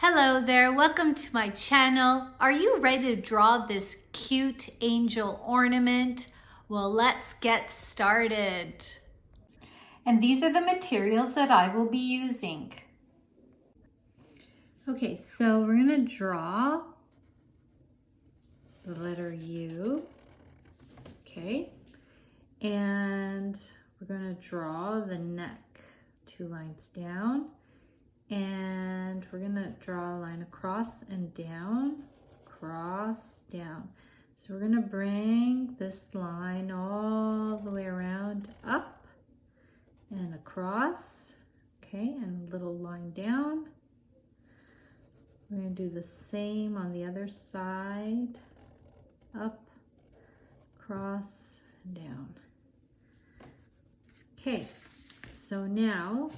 Hello there, welcome to my channel. Are you ready to draw this cute angel ornament? Well, let's get started. And these are the materials that I will be using. Okay, so we're gonna draw the letter U, okay? And we're gonna draw the neck, 2 lines down. And we're gonna draw a line across and down, cross, down. So we're gonna bring this line all the way around, up and across, okay, and a little line down. We're gonna do the same on the other side, up, across, and down. Okay, so now,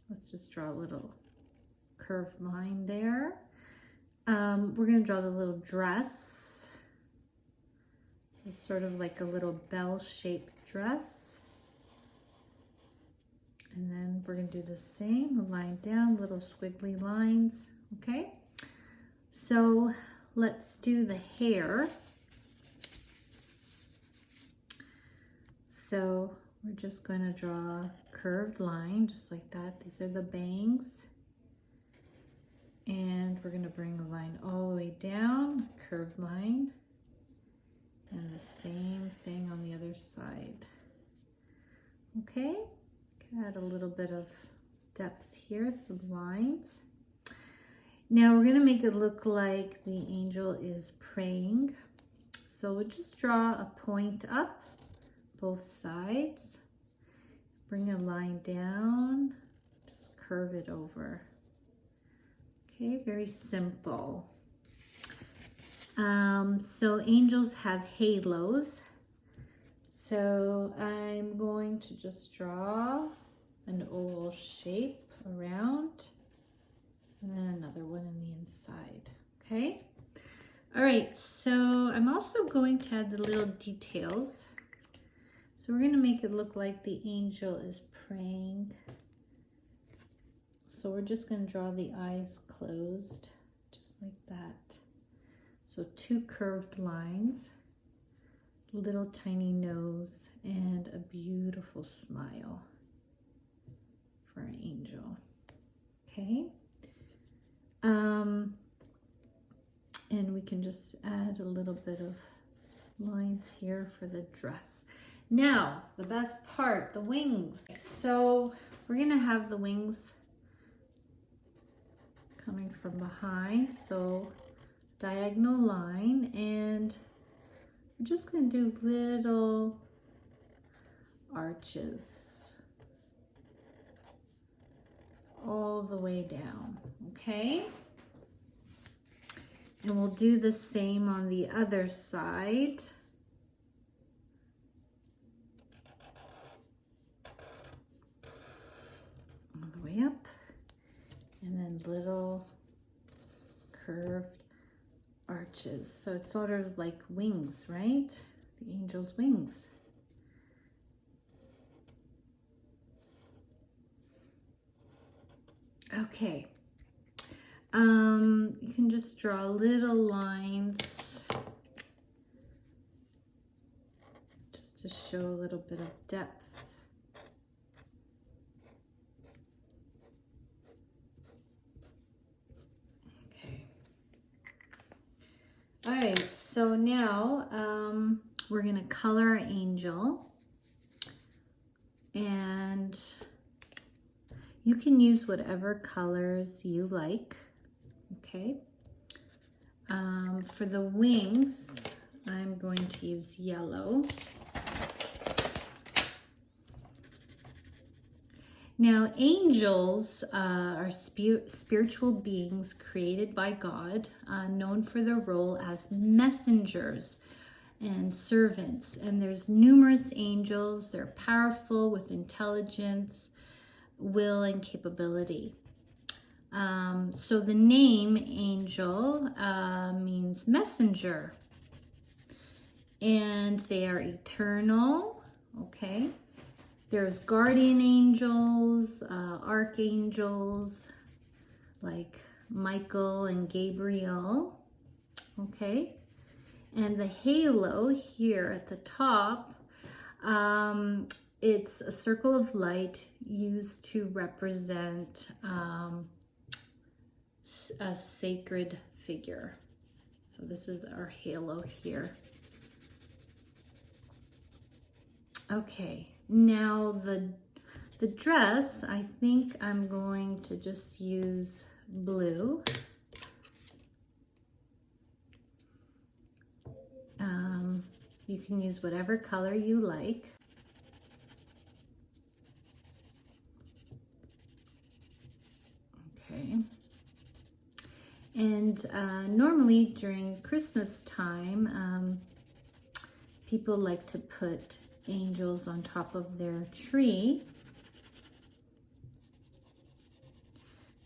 let's just draw a little curved line there. We're gonna draw the little dress. It's sort of like a little bell-shaped dress. And then we're gonna do the same, a line down, little squiggly lines, okay? So let's do the hair. So we're just going to draw a curved line just like that. These are the bangs. And we're going to bring the line all the way down, curved line. And the same thing on the other side. Okay, add a little bit of depth here, some lines. Now we're going to make it look like the angel is praying. So we'll just draw a point up both sides, bring a line down, just curve it over. Okay, very simple. So angels have halos. So I'm going to just draw an oval shape around and then another one on the inside, okay? All right, so I'm also going to add the little details. So we're going to make it look like the angel is praying. So we're just going to draw the eyes closed, just like that. So 2 curved lines, little tiny nose, and a beautiful smile for an angel. Okay. And we can just add a little bit of lines here for the dress. Now, the best part, the wings. So we're gonna have the wings coming from behind. So diagonal line, and we're just gonna do little arches all the way down, okay? And we'll do the same on the other side. All the way up, and then little curved arches. So it's sort of like wings, right? The angel's wings. Okay. You can just draw little lines just to show a little bit of depth. All right, so now we're gonna color our angel, and you can use whatever colors you like, okay? For the wings, I'm going to use yellow. Now, angels are spiritual beings created by God, known for their role as messengers and servants. And there's numerous angels. They're powerful with intelligence, will, and capability. So the name angel means messenger. And they are eternal, okay? There's guardian angels, archangels, like Michael and Gabriel. Okay, and the halo here at the top, it's a circle of light used to represent a sacred figure. So this is our halo here. Okay, now the dress, I think I'm going to just use blue. You can use whatever color you like. Okay. And normally during Christmas time, people like to put angels on top of their tree.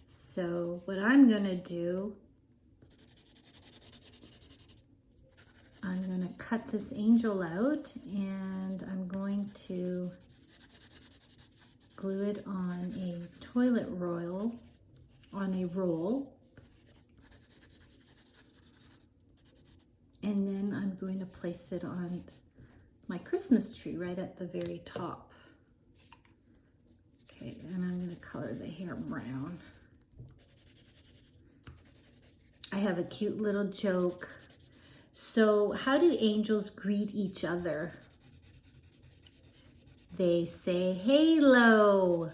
So what I'm gonna do, I'm gonna cut this angel out and I'm going to glue it on a toilet roll, on a roll. And then I'm going to place it on my Christmas tree right at the very top. Okay, and I'm going to color the hair brown. I have a cute little joke. So how do angels greet each other? They say, "Halo."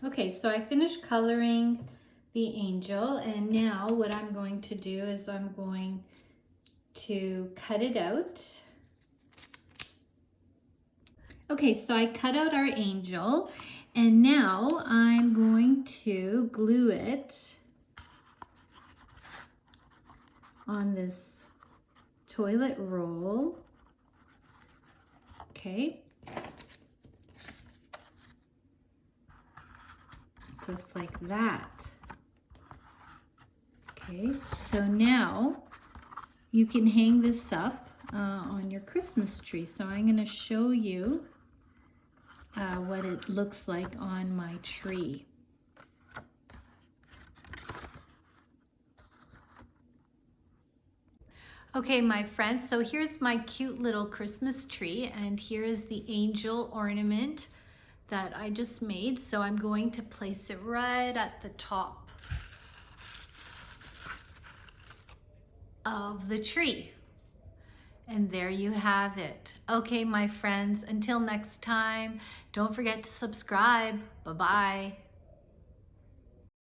Okay, so I finished coloring the angel, and now what I'm going to do is I'm going to cut it out. Okay, so I cut out our angel, and now I'm going to glue it on this toilet roll. Okay. Just like that. Okay, so now you can hang this up on your Christmas tree. So I'm going to show you what it looks like on my tree. Okay, my friends, so here's my cute little Christmas tree, and here's the angel ornament that I just made. So I'm going to place it right at the top of the tree. And there you have it. Okay, my friends, until next time, don't forget to subscribe. Bye-bye.